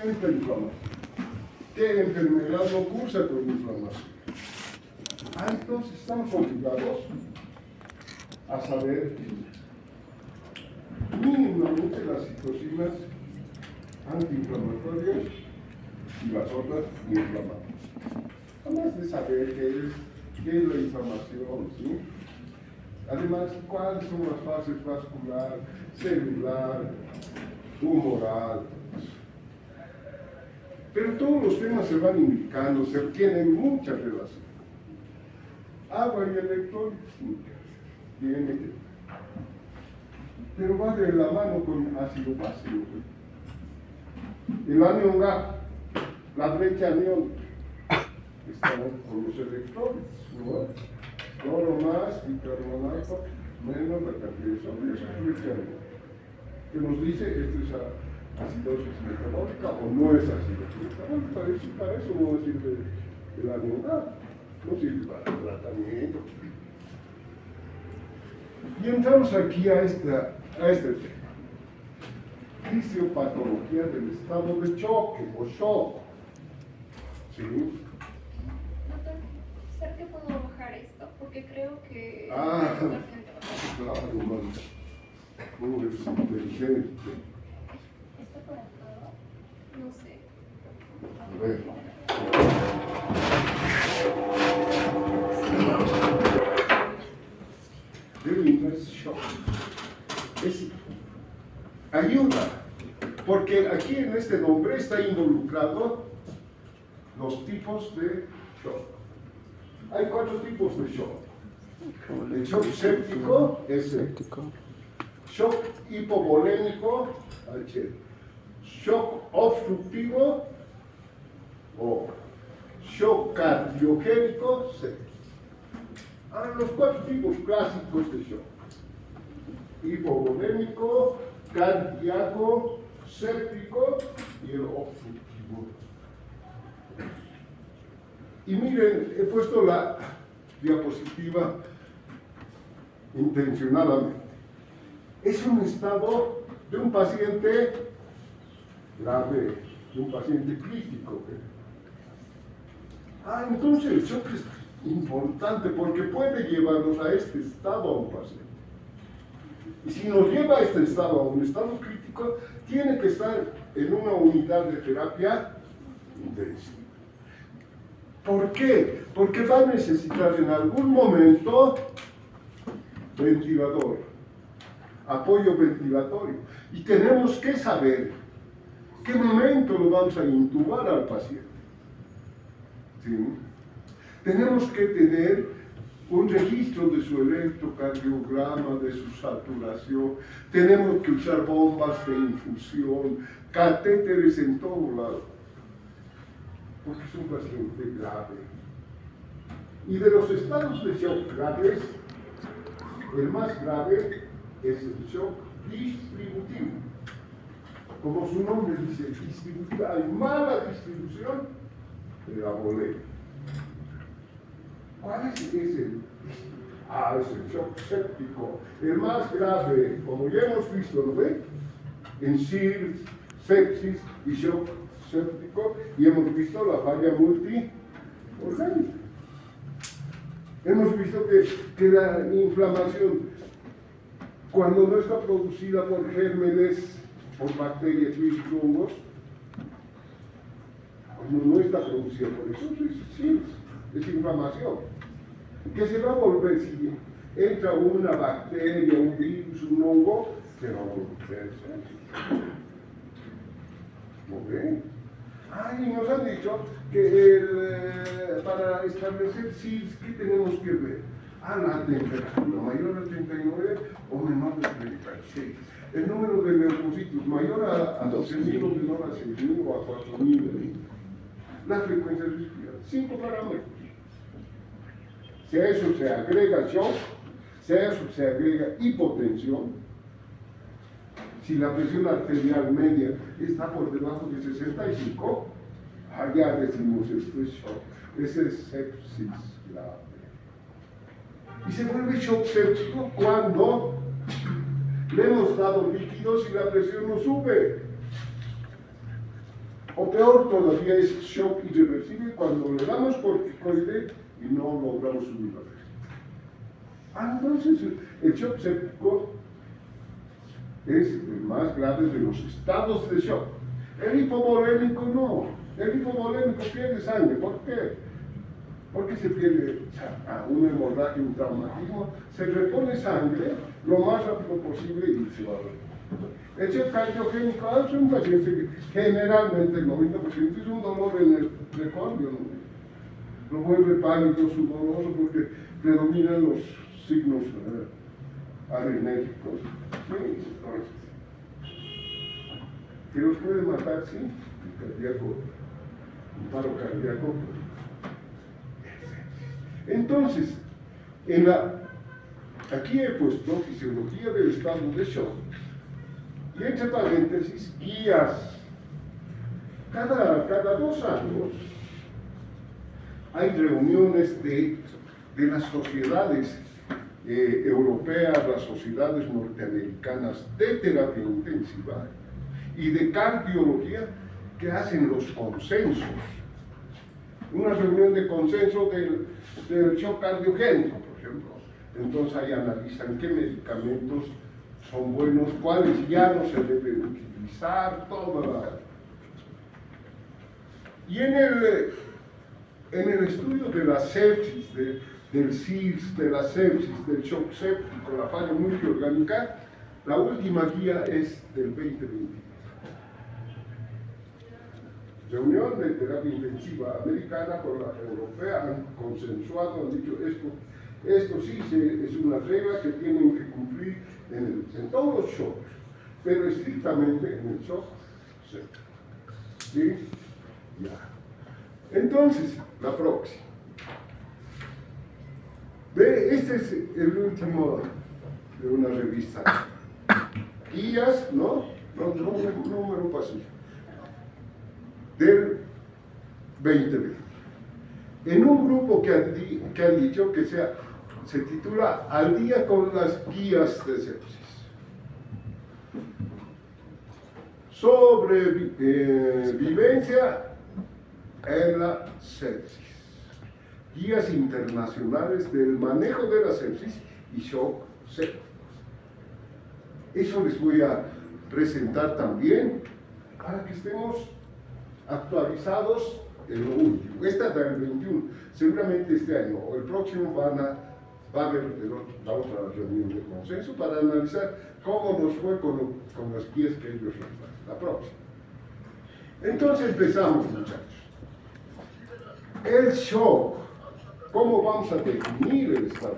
entra inflamación. ¿Qué enfermedad no cursa con inflamación? Entonces estamos obligados a saber mínimamente las citocinas antiinflamatorias y las otras inflamatorias. Además de saber qué es la inflamación, ¿sí? Además, cuáles son las fases vascular, celular, tumoral. Pero todos los temas se van indicando, se tienen mucha relación. Agua y electrolitos, tiene que. Pero va de la mano con ácido básico. El anión K, la brecha anión, están con los electrolitos, ¿no? Cloro más bicarbonato menos la cantidad de sodio, eso es brecha anión. Que nos dice esto es acidosis metabólica o no es acidosis metabólica. Para eso no sirve el anión K, no sirve para el tratamiento. Y entramos aquí a este tema. Fisiopatología del estado de choque o shock. ¿Sí? Doctor, ¿será que puedo bajar esto? Porque creo que... Claro, man. ¿Cómo eres inteligente? ¿Esto para todo? No sé. A ver. Debe es shock. Es ayuda, porque aquí en este nombre está involucrado los tipos de shock. Hay 4 tipos de shock. El shock séptico es el shock hipovolémico, H. Shock obstructivo o shock cardiogénico, C. Los 4 tipos clásicos de shock: hipovolémico, cardíaco, séptico y el obstructivo. Y miren, he puesto la diapositiva intencionadamente. Es un estado de un paciente grave, de un paciente crítico. Entonces el shock es importante porque puede llevarnos a este estado a un paciente. Y si nos lleva a este estado, a un estado crítico, tiene que estar en una unidad de terapia intensiva. ¿Por qué? Porque va a necesitar en algún momento ventilador, apoyo ventilatorio. Y tenemos que saber qué momento lo vamos a intubar al paciente. ¿Sí? Tenemos que tener un registro de su electrocardiograma, de su saturación. Tenemos que usar bombas de infusión, catéteres en todo lado, porque es un paciente grave. Y de los estados de shock graves, el más grave es el shock distributivo. Como su nombre dice, distributiva, hay mala distribución de la molécula. ¿Cuál es el? Es el shock séptico. El más grave, como ya hemos visto, ¿no ve? En SIRS, sepsis y shock séptico, y hemos visto la falla multiorgánica. Hemos visto que la inflamación, cuando no está producida por gérmenes, por bacterias, virus, hongos, cuando no está producida por eso, es inflamación. Que se va a volver, si entra una bacteria, un virus, un hongo, se va a volver. Muy bien. Y nos han dicho que para establecer SIRS, ¿qué tenemos que ver? La temperatura mayor a 39 o menor a 36. El número de leucocitos mayor a 12.000 o menor a 6.000 o a 4.000. La frecuencia respiratoria. 5 parámetros. Si a eso se agrega shock, si a eso se agrega hipotensión, si la presión arterial media está por debajo de 65, ya decimos esto es shock, ese es sepsis grave. Y se vuelve shock séptico cuando le hemos dado líquidos y la presión no sube. O peor todavía es shock irreversible cuando le damos corticoide y no logramos subir la presión. Entonces el shock séptico es el más grave de los estados de shock. El hipovolémico no. El hipovolémico pierde sangre. ¿Por qué? Porque se pierde una hemorragia, un traumatismo, se repone sangre lo más rápido posible y se va a ver. El shock cardiogénico es un paciente que generalmente el 90% es un dolor en el precordio, ¿no? Lo vuelve pálido, sudoroso, porque predominan los signos adrenérgicos. Sí, que los puede matar, sí, el cardíaco, un paro cardíaco. Entonces, aquí he puesto fisiología del estado de shock y entre paréntesis, guías. Cada 2 años hay reuniones de las sociedades europeas, las sociedades norteamericanas de terapia intensiva y de cardiología que hacen los consensos. Una reunión de consenso del shock cardiogénico, por ejemplo. Entonces ahí analizan qué medicamentos son buenos, cuáles ya no se deben utilizar, toda Y en el estudio de la sepsis, del SIRS, de la sepsis, del shock séptico, la falla multiorgánica, la última guía es del 2020. Reunión de terapia intensiva americana con la europea han consensuado, han dicho esto sí es una regla que tienen que cumplir en todos los shocks, pero estrictamente en el shock séptico. ¿Sí? Ya. Entonces, la próxima. Ve, este es el último de una revista. Guías, ¿no? No me lo pasé. Del 2020. En un grupo que han dicho que se titula Al día con las guías de sepsis. Sobre vivencia en la sepsis. Guías internacionales del manejo de la sepsis y shock séptico. Eso les voy a presentar también para que estemos actualizados en lo último. Esta del 21, seguramente este año o el próximo va a haber la otra reunión de consenso para analizar cómo nos fue con las guías que ellos nos dan. La próxima. Entonces empezamos, muchachos. El shock. ¿Cómo vamos a definir el estado?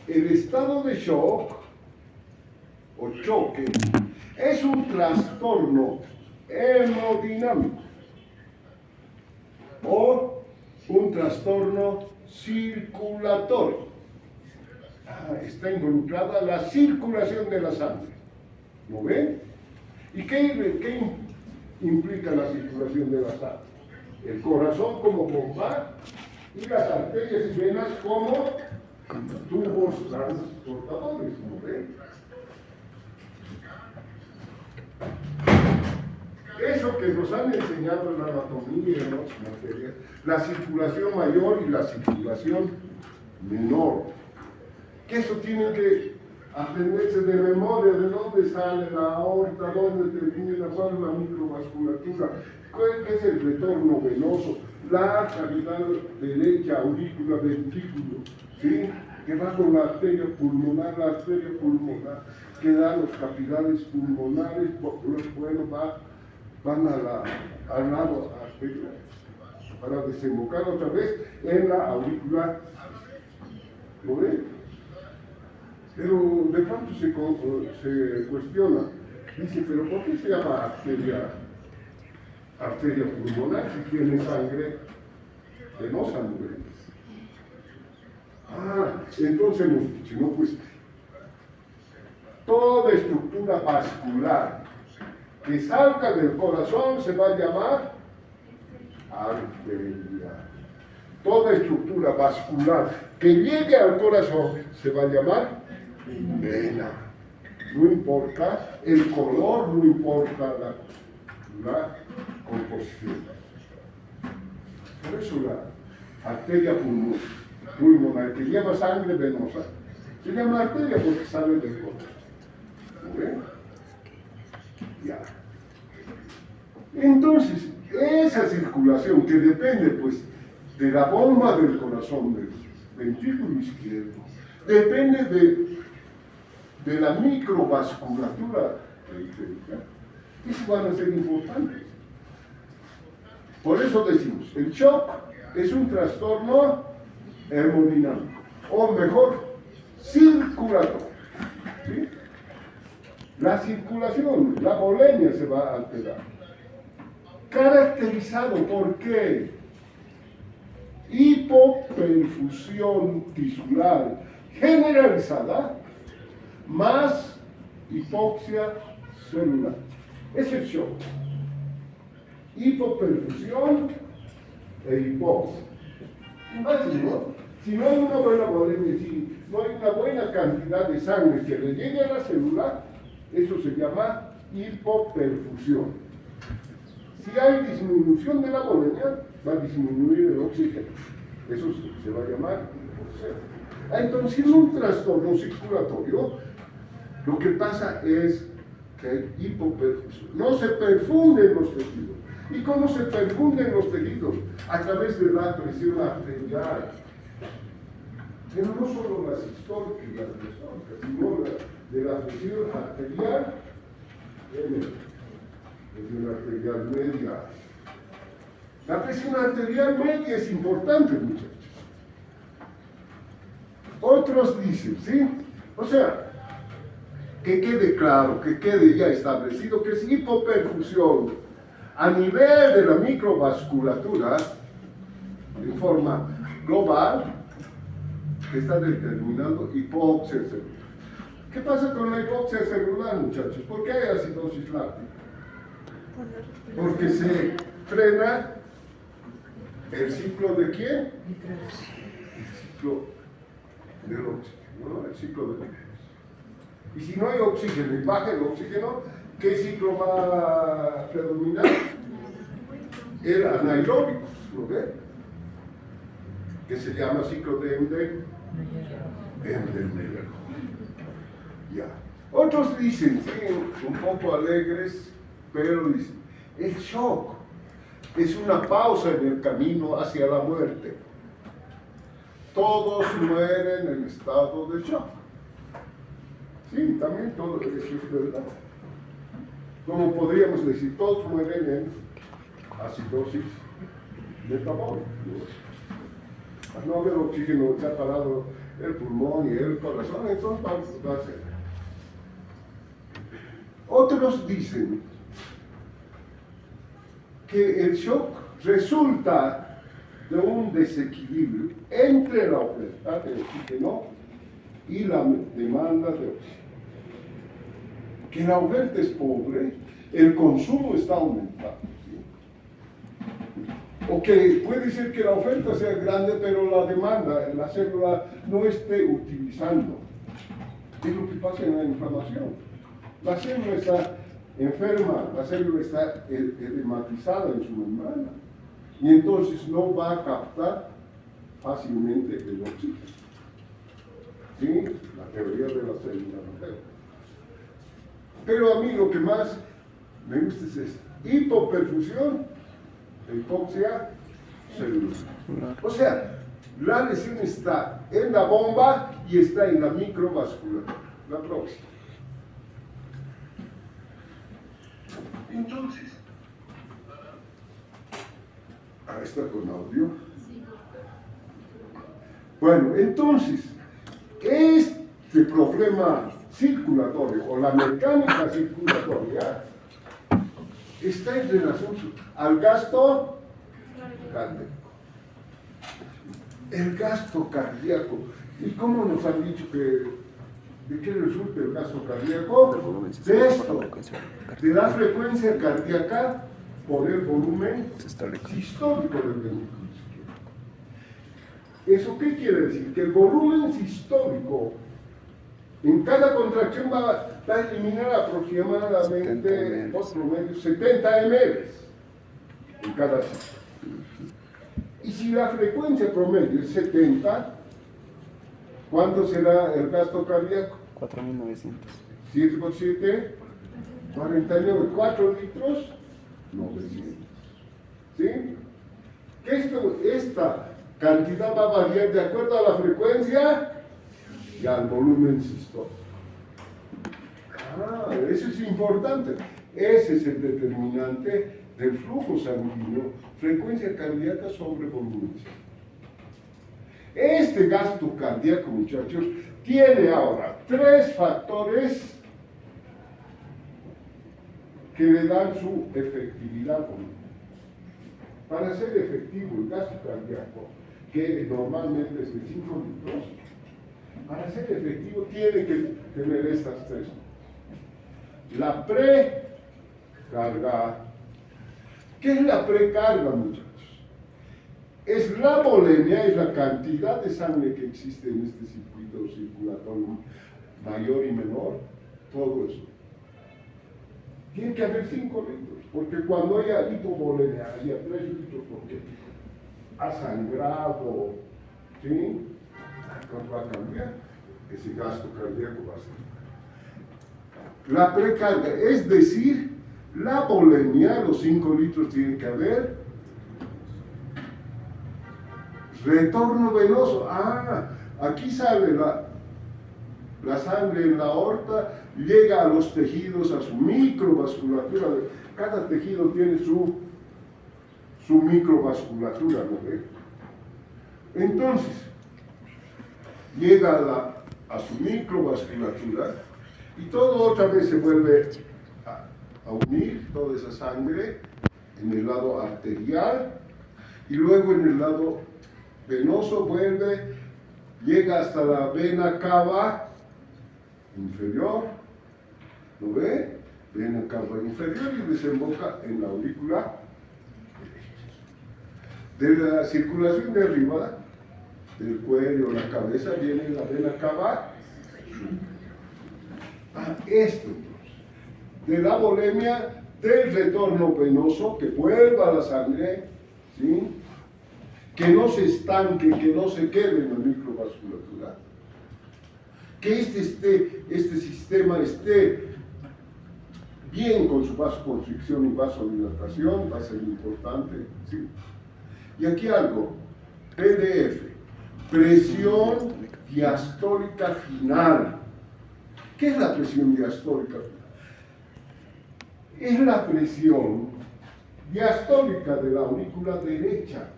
El estado de shock o choque es un trastorno hemodinámico o un trastorno circulatorio. Está involucrada la circulación de la sangre. ¿Lo ven? ¿Y qué implica la circulación de la sangre? El corazón como bomba y las arterias y venas como tubos transportadores. ¿No ven? Eso que nos han enseñado en la anatomía y en otras materias, la circulación mayor y la circulación menor. Que eso tienen que aprenderse de memoria, de dónde sale la aorta, dónde termina, cuál es la microvasculatura, qué es el retorno venoso, la cavidad derecha, aurícula, ventrículo, ¿sí? Que va con la arteria pulmonar que da los capilares pulmonares, bueno, van al lado arterial para desembocar otra vez en la aurícula. ¿Lo ven? Pero de pronto se cuestiona, dice, pero ¿por qué se llama arteria pulmonar si tiene sangre venosa? Entonces hemos dicho, no, pues toda estructura vascular que salga del corazón se va a llamar arteria. Toda estructura vascular que llegue al corazón se va a llamar vena. No importa el color, no importa la composición. Por eso la arteria pulmonar, que lleva sangre venosa, se llama arteria porque sale del corazón. ¿No ven? Ya. Entonces, esa circulación que depende, pues, de la bomba del corazón, del ventrículo izquierdo, depende de la microvasculatura periférica, esos van a ser importantes. Por eso decimos, el shock es un trastorno hemodinámico, o mejor, circulatorio. ¿Sí? La circulación, la volemia se va a alterar. Caracterizado por qué? Hipoperfusión tisular generalizada más hipoxia celular. Es el shock. Hipoperfusión e hipoxia. Máximo, si no hay una buena volemia, si no hay una buena cantidad de sangre que le llegue a la célula, eso se llama hipoperfusión. Si hay disminución de la volemia, va a disminuir el oxígeno. Eso se va a llamar hipoxia. Entonces, en un trastorno circulatorio, lo que pasa es que hay hipoperfusión. No se perfunden los tejidos. ¿Y cómo se perfunden los tejidos? A través de la presión arterial. Pero no solo la sistólica y la diastólica, sino de la presión arterial, presión arterial media. La presión arterial media es importante, muchachos. Otros dicen, ¿sí? O sea, que quede claro, que quede ya establecido que es hipoperfusión a nivel de la microvasculatura en forma global que está determinando hipoxia celular. ¿Qué pasa con la hipoxia celular, muchachos? ¿Por qué hay acidosis láctica? Porque se frena el ciclo de quién? El ciclo del oxígeno, ¿no? El ciclo de oxígeno. Y si no hay oxígeno y baja el oxígeno, ¿qué ciclo va a predominar? El anaeróbico, ¿lo ve? Que se llama ciclo de Endenberg. Ya. Otros dicen, sí, un poco alegres, pero dicen, el shock es una pausa en el camino hacia la muerte. Todos mueren en estado de shock. Sí, también todo eso es verdad. Como podríamos decir, todos mueren en acidosis metabólica. Al no haber oxígeno, se ha parado el pulmón y el corazón, entonces va a ser. Otros dicen que el shock resulta de un desequilibrio entre la oferta de oxígeno y la demanda de oxígeno. Que la oferta es pobre, el consumo está aumentando. ¿Sí? O que puede ser que la oferta sea grande, pero la demanda, la célula no esté utilizando. Es lo que pasa en la inflamación. La célula está enferma, la célula está edematizada en su membrana y entonces no va a captar fácilmente el oxígeno. ¿Sí? La teoría de la célula no. Pero a mí lo que más me gusta es esto: hipoperfusión e hipoxia celular. O sea, la lesión está en la bomba y está en la microvasculatura. La próxima. Entonces, ahí está con audio. Bueno, entonces, este problema circulatorio o la mecánica circulatoria está en relación al gasto cardíaco. El gasto cardíaco. ¿Y cómo nos han dicho que de qué resulta el gasto cardíaco? De esto, de la frecuencia cardíaca por el volumen sistólico del ventrículo izquierdo. ¿Eso qué quiere decir? Que el volumen sistólico En cada contracción va a eliminar aproximadamente, por promedio, 70 ml en cada ciclo. Y si la frecuencia promedio es 70, ¿cuánto será el gasto cardíaco? 4.900. 7 por 7, 49, 4 litros, 900. ¿Sí? Que esta cantidad va a variar de acuerdo a la frecuencia y al volumen sistólico. Eso es importante. Ese es el determinante del flujo sanguíneo, frecuencia cardíaca sobre volumen sistólico. Este gasto cardíaco, muchachos, tiene ahora 3 factores que le dan su efectividad. Para ser efectivo el gasto cardíaco, que normalmente es de 5 litros, para ser efectivo tiene que tener estas 3. La precarga. ¿Qué es la precarga, muchachos? Es la volemia, es la cantidad de sangre que existe en este circuito circulatorio mayor y menor, todo eso. Tiene que haber 5 litros, porque cuando haya hipovolemia, haya 3 litros, porque ha sangrado, ¿sí? ¿Cuánto va a cambiar? Ese gasto cardíaco va a ser. La precarga, es decir, la volemia, los 5 litros tienen que haber. Retorno venoso. Aquí sale la sangre en la aorta, llega a los tejidos, a su microvasculatura. Cada tejido tiene su microvasculatura, ¿no ve? Entonces, llega a su microvasculatura y todo otra vez se vuelve a unir, toda esa sangre, en el lado arterial y luego en el lado venoso llega hasta la vena cava inferior, ¿lo ve? Vena cava inferior y desemboca en la aurícula derecha. De la circulación de arriba, del cuello, la cabeza, viene la vena cava. Esto, de la volemia, del retorno venoso, que vuelva la sangre, ¿sí? Que no se estanque, que no se quede en la microvasculatura, que este sistema esté bien con su vasoconstricción y vasodilatación, va a ser importante, ¿sí? Y aquí algo, PDF, presión diastólica final. ¿Qué es la presión diastólica final? Es la presión diastólica de la aurícula derecha.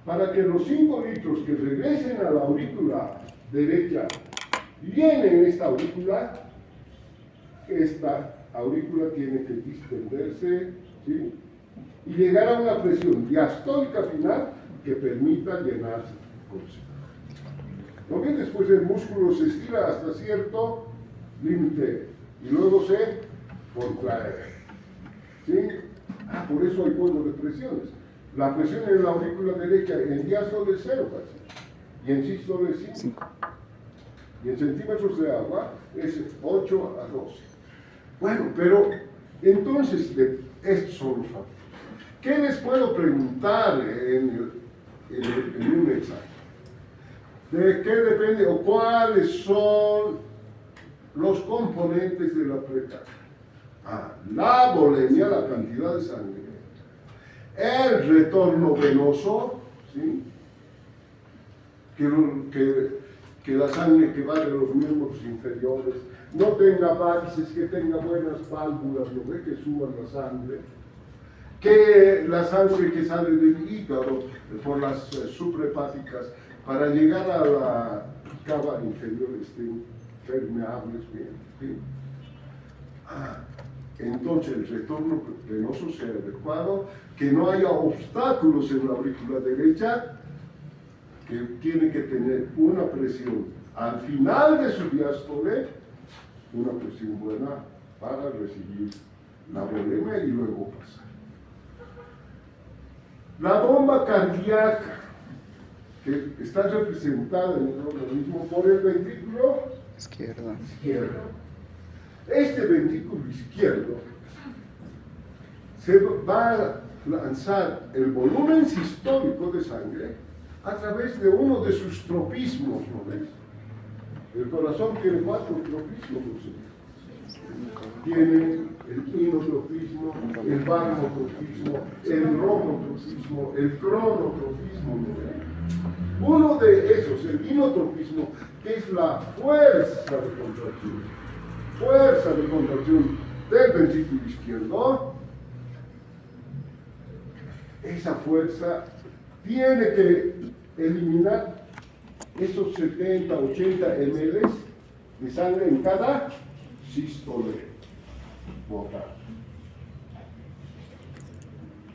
Para que los 5 litros que regresen a la aurícula derecha llenen esta aurícula tiene que distenderse, ¿sí? Y llegar a una presión diastólica final que permita llenarse con sangre. ¿No ven? Después el músculo se estira hasta cierto límite y luego se contrae. ¿Sí? Por eso hay juegos de presiones. La presión en la aurícula derecha en diástole es 0 y en sístole es 5. Y en centímetros de agua es 8 a 12. Bueno, pero entonces estos son los factores. ¿Qué les puedo preguntar en un examen? ¿De qué depende o cuáles son los componentes de la precarga? La volemia, la cantidad de sangre, el retorno venoso, ¿sí? Que la sangre que va de los miembros inferiores no tenga varices, que tenga buenas válvulas, ¿no ve? Que suban la sangre, que la sangre que sale del hígado por las suprahepáticas para llegar a la cava inferior estén permeables bien, ¿sí? Entonces el retorno venoso sea adecuado, que no haya obstáculos en la aurícula derecha, que tiene que tener una presión al final de su diástole, una presión buena para recibir la volemia y luego pasar. La bomba cardíaca que está representada en el organismo por el ventrículo Izquierda. izquierdo. Este ventrículo izquierdo se va a lanzar el volumen sistólico de sangre a través de uno de sus tropismos, ¿no ves? El corazón tiene 4 tropismos, ¿no? Tiene el inotropismo, el varmotropismo, el bromotropismo, el cronotropismo, ¿no ves? Uno de esos, el inotropismo, que es la fuerza de contracción del ventrículo izquierdo, esa fuerza tiene que eliminar esos 70, 80 ml de sangre en cada sístole. Botar.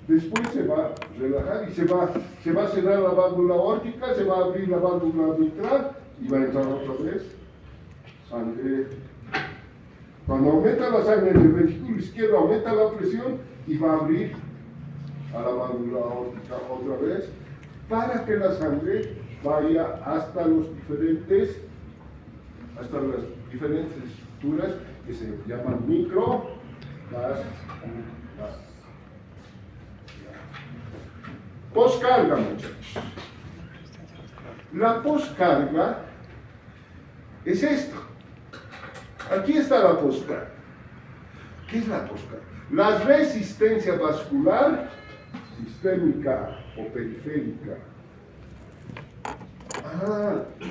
Después se va a relajar y se va a cerrar la válvula aórtica, se va a abrir la válvula mitral y va a entrar otra vez sangre. Cuando aumenta la sangre en el ventrículo izquierdo, aumenta la presión y va a abrir a la válvula aórtica otra vez para que la sangre vaya hasta las diferentes estructuras que se llaman microvasculares. Poscarga, muchachos. La poscarga es esto. Aquí está la poscarga. ¿Qué es la poscarga? La resistencia vascular sistémica o periférica.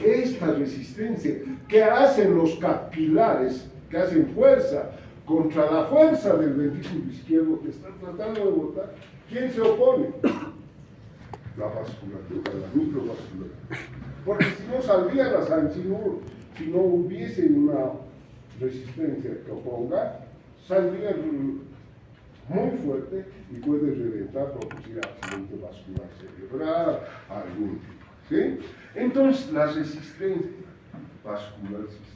Esta resistencia que hacen los capilares, que hacen fuerza contra la fuerza del ventrículo izquierdo que están tratando de botar, ¿quién se opone? La vasculatura, la microvasculatura. Porque si no saldría la sangre, si no hubiese una resistencia que oponga, saldría muy fuerte y puede reventar, producir accidente vascular cerebral, algún tipo. ¿Sí? Entonces, la resistencia vascular sistémica.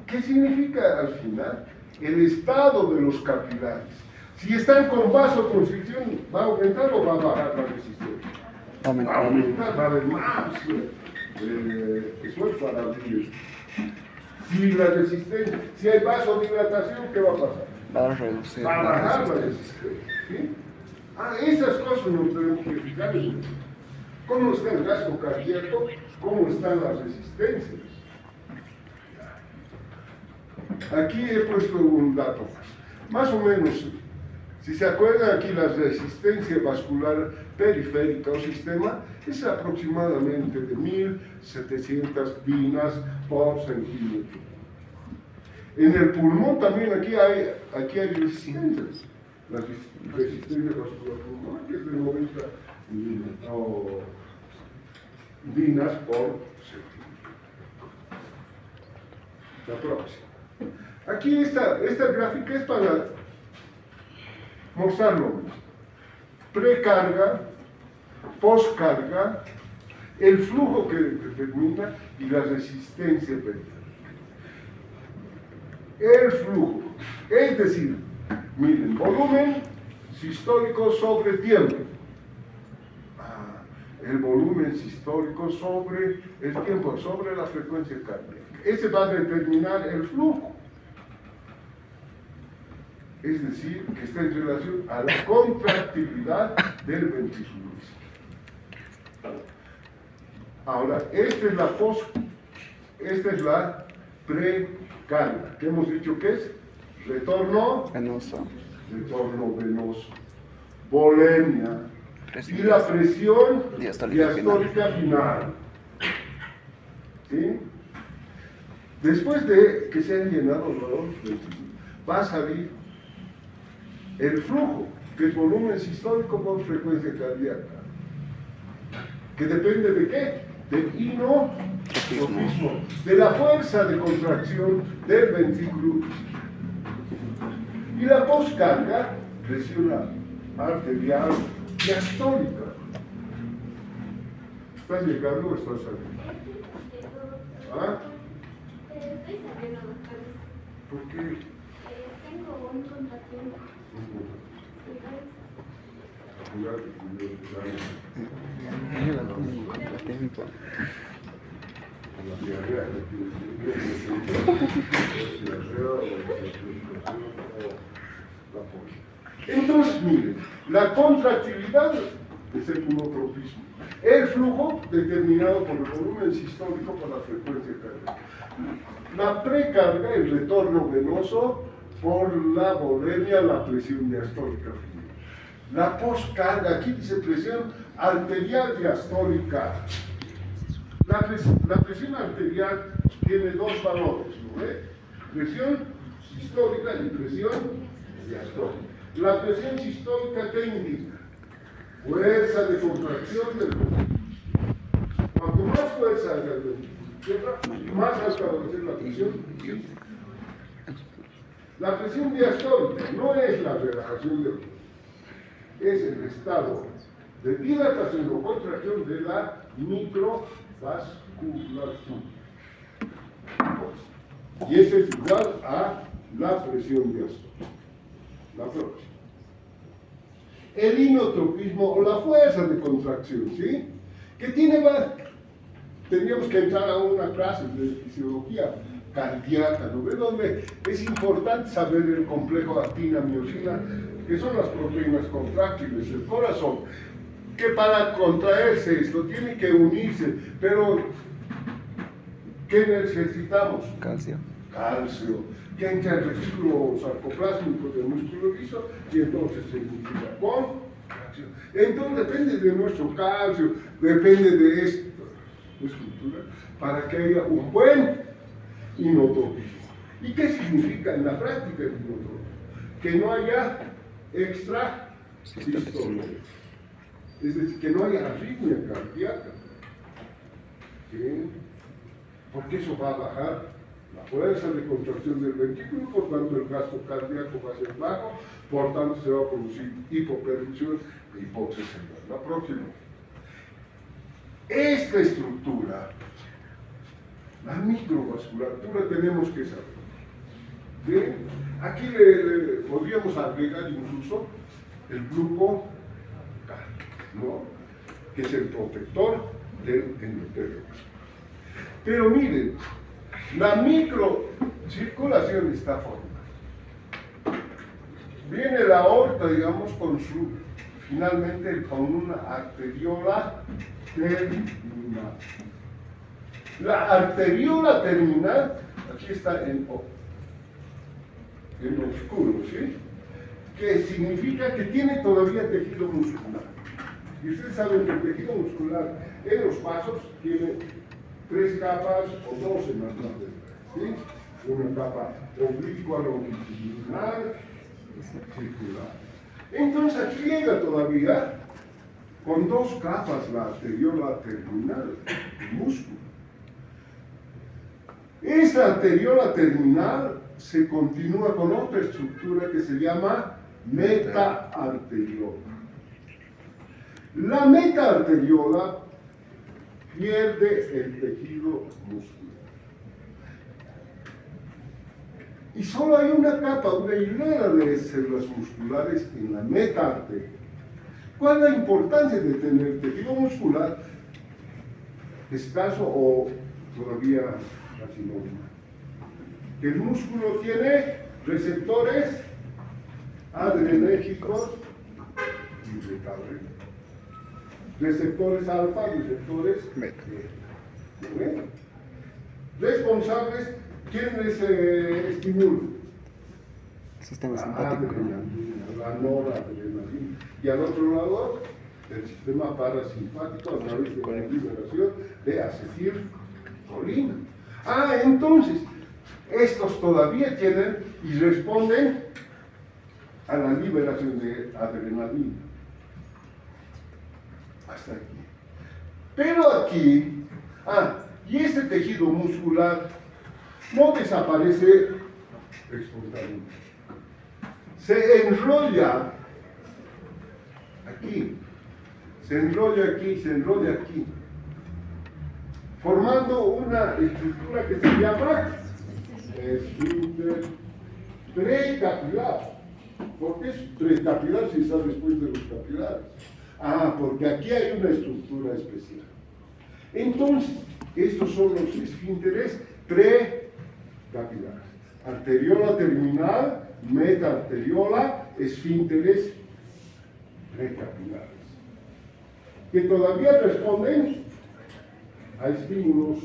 ¿Qué significa al final? El estado de los capilares. Si están con vasoconstricción, ¿va a aumentar o va a bajar la resistencia? Va a aumentar, va a haber más esfuerzo para abrir. Si la resistencia, si hay vasodilatación, ¿qué va a pasar? Va a reducir Va a la bajar la resistencia. resistencia. ¿Sí? Esas cosas nos tenemos que fijar. ¿Cómo está el gasto cardíaco? ¿Cómo están las resistencias? Aquí he puesto un dato más o menos. Si se acuerdan aquí, la resistencia vascular periférica o sistema es aproximadamente de 1700 dinas por centímetro. En el pulmón también aquí hay resistencias. La resistencia vascular pulmonar, que es de 90 dinas por centímetro. La próxima. Aquí esta gráfica es para mostrarlo. Precarga, poscarga, el flujo que determina y la resistencia periférica. El flujo, es decir, miren, volumen sistólico sobre tiempo. El volumen sistólico sobre el tiempo, sobre la frecuencia cardíaca. Ese va a determinar el flujo. Es decir, que está en relación a la contractilidad del ventrículo izquierdo. Ahora, esta es la precarga, que hemos dicho que es retorno venoso, volemia, y la presión diastólica final. ¿Sí? Después de que se han llenado los ventrículos, va a salir el flujo, que es volumen sistólico por frecuencia cardíaca, que depende de qué? Del inotropismo, de la fuerza de contracción del ventrículo izquierdo. Y la poscarga, presión arterial diastólica. ¿Estás llegando o estás saliendo? ¿Ah? Estoy saliendo, doctor. ¿Por qué? Tengo un contratiempo. Entonces, miren, la contractilidad es el monotropismo. El flujo determinado por el volumen sistólico por la frecuencia cardíaca. La precarga, el retorno venoso por la volemia, la presión diastólica. La poscarga, aquí dice presión arterial diastólica. La presión arterial tiene dos valores, ¿no ve? Presión sistólica y presión diastólica. La presión sistólica, ¿qué indica? Fuerza de contracción del ventrículo. Cuanto más fuerza haya el ventrículo, más alta va a ser la presión sistólica. La presión diastólica no es la relajación del cuerpo, es el estado de dilatación o contracción de la microvasculatura. Y eso es igual a la presión diastólica. La próxima. El inotropismo o la fuerza de contracción, ¿sí? Que tiene más. Tendríamos que entrar a una clase de fisiología cardíaca, ¿no ve? Donde es importante saber el complejo actina-miosina, que son las proteínas contráctiles del corazón, que para contraerse esto tiene que unirse, pero ¿qué necesitamos? Calcio. Calcio, que entra el retículo sarcoplásmico del músculo liso y entonces se unifica con calcio. Entonces depende de nuestro calcio, depende de esta estructura, para que haya un buen inotropismo. ¿Y qué significa en la práctica el inotropismo? Que no haya extra sístoles, es decir, que no haya arritmia cardíaca, ¿sí? Porque eso va a bajar la fuerza de contracción del ventrículo, por tanto el gasto cardíaco va a ser bajo, por tanto se va a producir hipoperfusión e hipoxia cerebral. La próxima. Esta estructura, la microvasculatura, tenemos que saber. ¿Bien? Aquí le podríamos agregar incluso el grupo K, ¿no? Que es el protector del endotelio. Pero miren, la microcirculación de esta forma. Viene la aorta, digamos, finalmente con una arteriola terminal. La arteriola terminal, aquí está en oscuro, ¿sí? Que significa que tiene todavía tejido muscular. Y ustedes saben que el tejido muscular en los vasos tiene 3 capas o 2 en las laterales, ¿sí? Una capa oblicua longitudinal, circular. Entonces aquí llega todavía con 2 capas la arteriola terminal, el músculo. Esta arteriola terminal se continúa con otra estructura que se llama metaarteriola. La metaarteriola pierde el tejido muscular. Y solo hay una capa, una hilera de células musculares en la metaarteria. ¿Cuál es la importancia de tener tejido muscular escaso o todavía casi normal? Que el músculo tiene receptores adrenérgicos y beta, receptores alfa, receptores beta. Responsables, ¿quién les estimula? Sistema La simpático. adrenalina, la noradrenalina. Y al otro lado, el sistema parasimpático a través de la liberación de acetilcolina. Ah, entonces, estos todavía tienen y responden a la liberación de adrenalina. Hasta aquí. Pero aquí, y este tejido muscular no desaparece espontáneamente. Se enrolla aquí, se enrolla aquí, se enrolla aquí, formando una estructura que se llama esfínter precapilar. ¿Por qué es precapilar si está después de los capilares? Ah, porque aquí hay una estructura especial. Entonces, estos son los esfínteres precapilares. Arteriola terminal, metaarteriola, esfínteres precapilares. Que todavía responden a estímulos,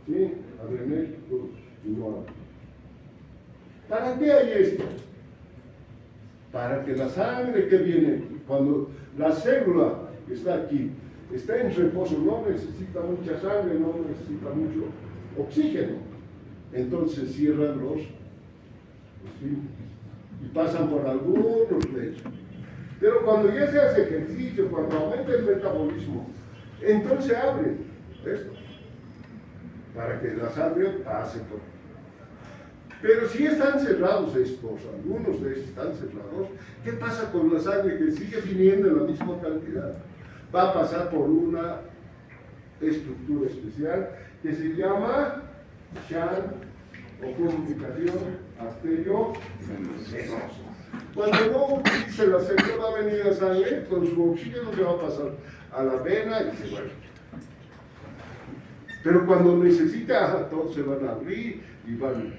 ¿sí? Adrenérgicos y no adrenérgicos. ¿Para qué hay esto? Para que la sangre que viene, cuando la célula que está aquí está en reposo, no necesita mucha sangre, no necesita mucho oxígeno, entonces cierran los esfínteres y pasan por algunos lechos. Pero cuando ya se hace ejercicio, cuando aumenta el metabolismo, entonces abren esto para que la sangre pase por. Pero si están cerrados estos, algunos de estos están cerrados, ¿qué pasa con la sangre que sigue viniendo en la misma cantidad? Va a pasar por una estructura especial que se llama shunt o comunicación arterio-venosa. Cuando no utilice la segunda avenida sangre, con su oxígeno se va a pasar a la vena y se vuelve. Pero cuando necesita, todos se van a abrir y van.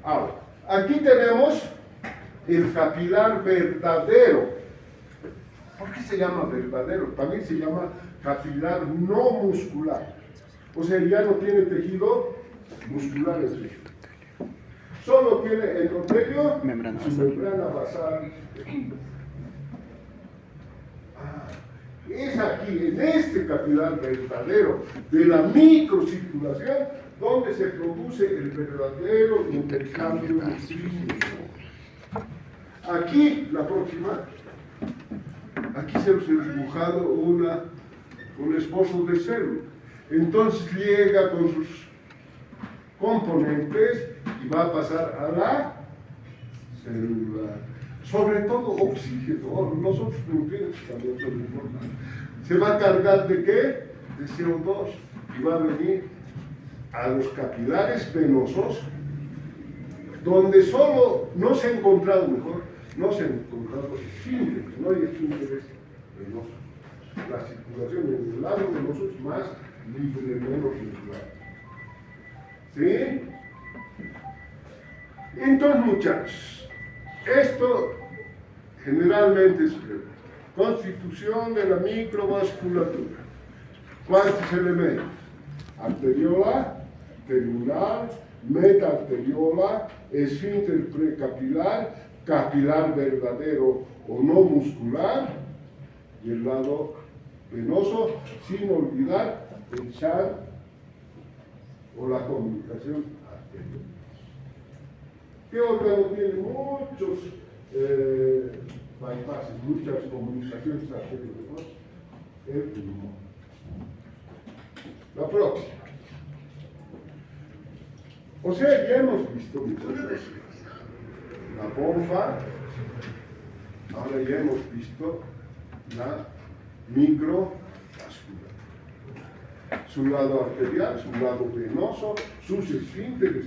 Ahora, aquí tenemos el capilar verdadero. ¿Por qué se llama verdadero? También se llama capilar no muscular. O sea, ya no tiene tejido muscular estrecho. Solo tiene endotelio y membrana basal. Es aquí, en este capilar verdadero de la microcirculación, donde se produce el verdadero intercambio de oxígeno. Aquí, la próxima, aquí se nos ha dibujado un esbozo de célula. Entonces llega con sus componentes y va a pasar a la célula. Sobre todo oxígeno, los otros nutrientes también son importantes. ¿Se va a cargar de qué? De CO2 y va a venir a los capilares venosos, donde solo no se ha encontrado esfínteres, no hay esfínteres venosos. La circulación en el lado venoso es más libre, menos regular. ¿Sí? Entonces, muchachos, esto generalmente es breve. Constitución de la microvasculatura. ¿Cuántos elementos? Arteriola, terminal, metaarteriola, esfínter precapilar, capilar verdadero o no muscular, y el lado venoso, sin olvidar el shunt o la comunicación arterial. ¿Qué órgano tiene muchos bypasses, muchas comunicaciones arteriales? El pulmón. La próxima. O sea, ya hemos visto muchas veces la bomba, ahora ya hemos visto la microvasculatura. Su lado arterial, su lado venoso, sus esfínteres.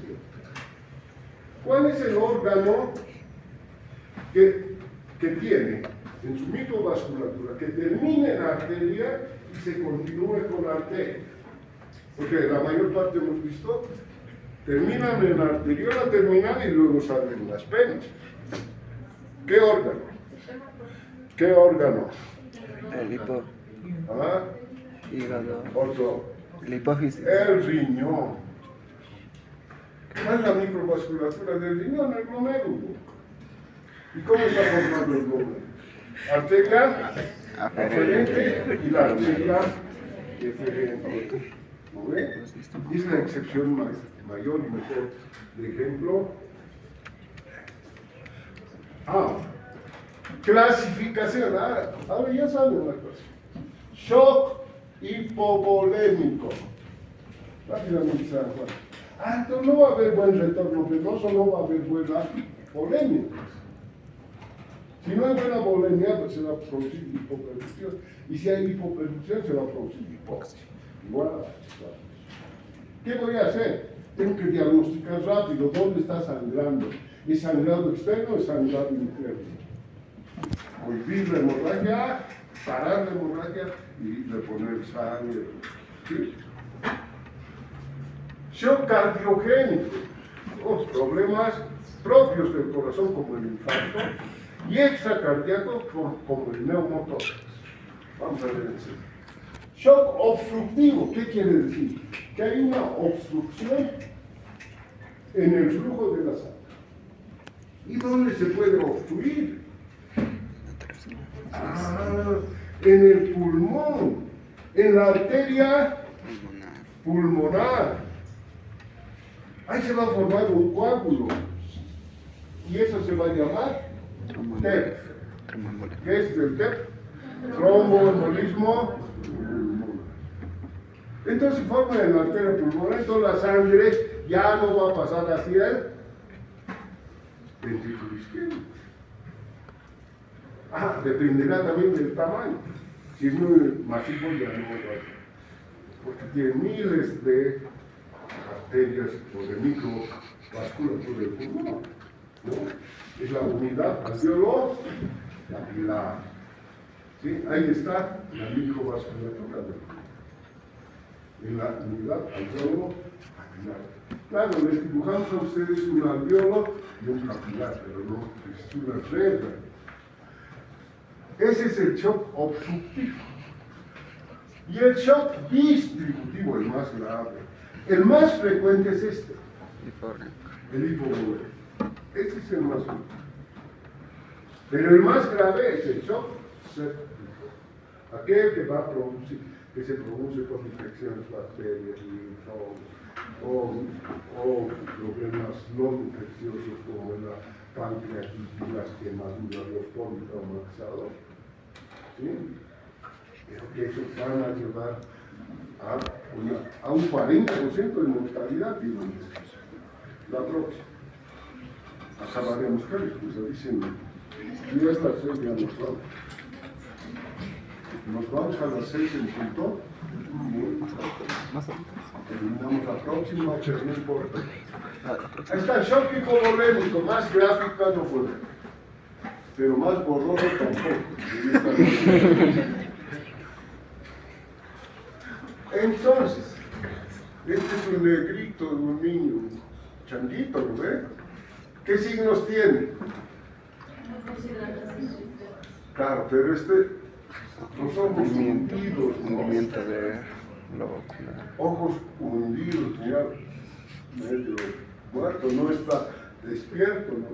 ¿Cuál es el órgano que tiene en su microvasculatura que termine en arteria y se continúe con arteria? Porque la mayor parte hemos visto terminan en arteriola terminal y luego salen las penas. ¿Qué órgano? ¿Qué órgano? El hipo, ¿Ah? hígado, Otro. la hipófisis. El riñón. ¿Cuál es la microvasculatura del riñón? El glomérulo. ¿Y cómo está formando el glomérulo? Arteria aferente y la arteria deferente. ¿No ve? Es la excepción mayor y mejor de ejemplo. Clasificación. Ahora ya saben la cosa. Shock hipovolémico. Rápidamente se dan cuenta. Entonces no va a haber buen retorno venoso, no va a haber buena volemia. Si no hay buena volemia, pues se va a producir hipoperfusión. Y si hay hipoperfusión, se va a producir hipoxia. Igual a la. ¿Qué voy a hacer? Tengo que diagnosticar rápido dónde está sangrando. ¿Es sangrado externo o es sangrado interno? Prohibir la hemorragia, parar la hemorragia y reponer sangre. ¿Sí? Shock cardiogénico, los problemas propios del corazón como el infarto y extracardíaco como el neumotórax. Vamos a ver en serio. Shock obstructivo, ¿qué quiere decir? Que hay una obstrucción en el flujo de la sangre. ¿Y dónde se puede obstruir? En el pulmón, en la arteria pulmonar. Ahí se va a formar un coágulo. Y eso se va a llamar TEP. ¿Qué es el TEP? Tromboembolismo pulmonar. Entonces se forma en la arteria pulmonar, entonces la sangre ya no va a pasar hacia el ventrículo izquierdo. Dependerá también del tamaño. Si es muy masivo ya no va a, porque tiene miles de arterias o de microvasculatura del pulmón, ¿no? Es la unidad alveolo capilar. ¿Sí? Ahí está la microvasculatura del pulmón. En la unidad alveolo capilar. Claro, les dibujamos a ustedes un alveolo y un capilar, pero no es una regla. Ese es el shock obstructivo. Y el shock distributivo, el más grave. El más frecuente es este. El hipovolémico. Ese es el más frecuente. Pero el más grave es el shock séptico. Aquel que va a producir, que se produce por infecciones, bacterias, o problemas no infecciosos como la pancreatitis, las quemaduras, los politraumatizados. ¿Sí? Pero que eso van a llevar a un 40% de mortalidad, digo. La próxima. Acabaremos, Carlos, pues dicen, y hasta las 6 ya nos vamos. Nos vamos a las 6 en punto. Terminamos la próxima, pero no importa. Ahí está el shock hipovolémico, más gráfica no puede. Pero más borroso tampoco. Entonces, este es un negrito de un niño, changuito, ¿lo ve? ¿Qué signos tiene? Claro, pero los ojos hundidos, Hundimiento de globo ocular. ojos hundidos, mira, medio muerto, no está despierto, ¿no?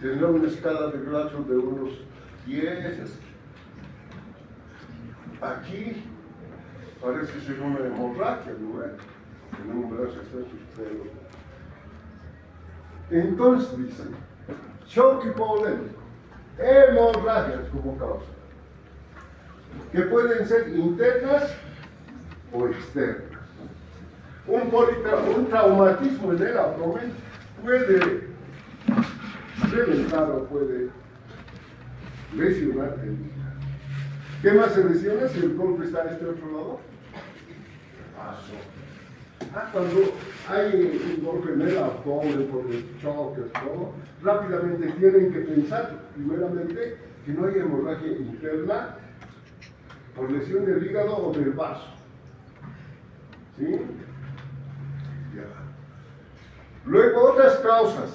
Tendrá una escala de Glasgow de unos 10. Aquí parece ser una hemorragia, ¿no? En un brazo está sus pelos. Entonces dicen, shock hipovolémico, hemorragias como causa, que pueden ser internas o externas. Un traumatismo en el abdomen puede reventar o puede lesionar el hígado. ¿Qué más se lesiona si el golpe está a este otro lado? Cuando hay un golpe en el abdomen por los choques, todo, rápidamente tienen que pensar, primeramente, que no hay hemorragia interna por lesión del hígado o del vaso. ¿Sí? Ya. Luego, otras causas.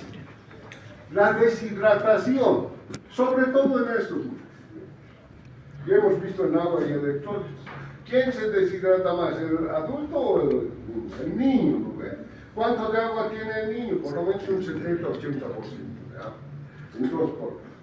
La deshidratación, sobre todo en estos niños. Ya hemos visto en agua y electrolitos. ¿Quién se deshidrata más, el adulto o el niño? ¿No? ¿Cuánto de agua tiene el niño? Por lo menos un 70-80%. Entonces,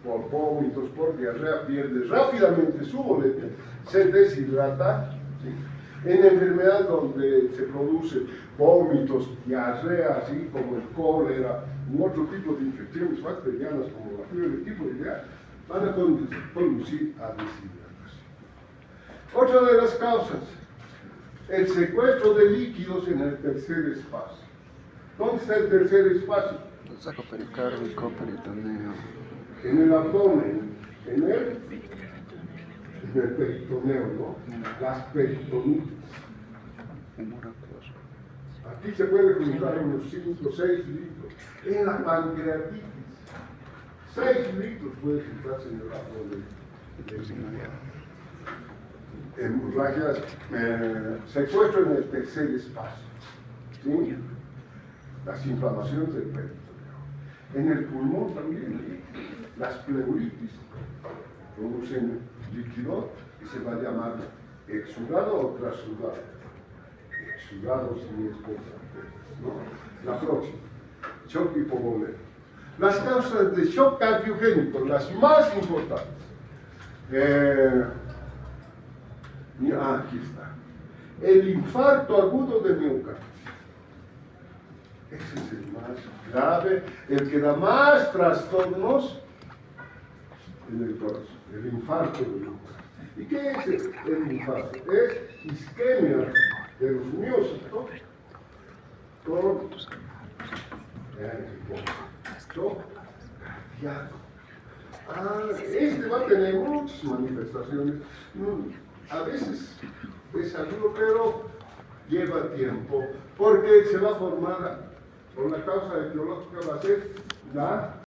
por vómitos, por diarrea, pierde rápidamente su bolete, se deshidrata. ¿Sí? En enfermedad donde se produce vómitos, diarrea, así como el cólera, u otro tipo de infecciones bacterianas como la fiebre tipo de A, van a conducir a deshidratación. Otra de las causas, el secuestro de líquidos en el tercer espacio. ¿Dónde está el tercer espacio? El saco pericárdico, peritoneo. En el abdomen, en el peritoneo, ¿no? Las peritonitis. Aquí se puede juntar unos 5 o 6 litros. En la pancreatitis. 6 litros puede filtrarse en el agua de hemorragias, secuestro en el tercer espacio, ¿sí? Las inflamaciones del peritoneo. En el pulmón también, las pleuritis producen líquido y se va a llamar exudado o trasudado. Exudado sin importante, ¿no? La próxima, shock hipovolémico. Las causas de shock cardiogénico, las más importantes. Aquí está. El infarto agudo de miocardio. Ese es el más grave, el que da más trastornos en el corazón, el infarto de miocardio. ¿Y qué es el infarto? Es isquemia de los miocitos con shock cardíaco. Este va a tener muchas manifestaciones, a veces es agudo, pero lleva tiempo, porque se va a formar, por la causa etiológica va a ser la